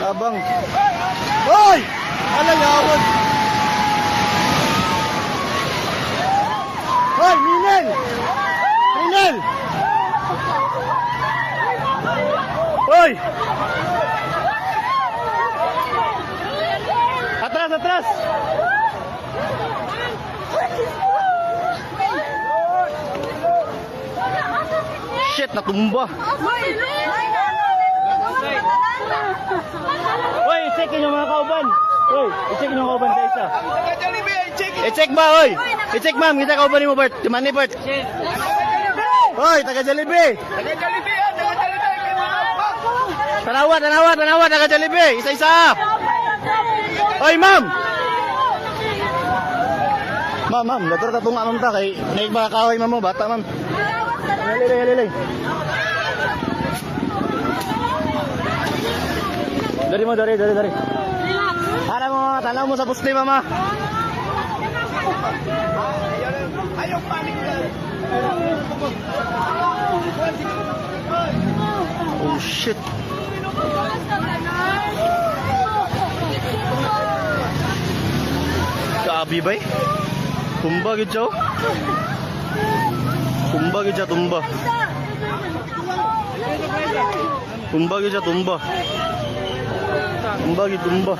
Tabang. Hoy! Alayawan. Hoy, Minel! Minel! Hoy! Atras, atras! Shit, natumba. Hoy, i-check nyo mga kauban. Hoy, i-check nyo mga kauban sa isa. I-check ba, hoy? I-check ma'am, kita kauban mo, Bert. Timani, Bert. Hoy, taga Jollibee. Tanawa, taga Jollibee. Isa-isa. Hoy, ma'am. Ma'am, dator ta tunga ma'am ta kay naig mga kahoy ma'am mo, bata ma'am. Halilay. Dari. Tanaw mo sa puste, mama. Ayaw panik ka. Oh shit. Grabe ba? Tumba gid siya. Tumba gid siya, tumba. Tumba gid siya, tumba. Tumba gid, tumba.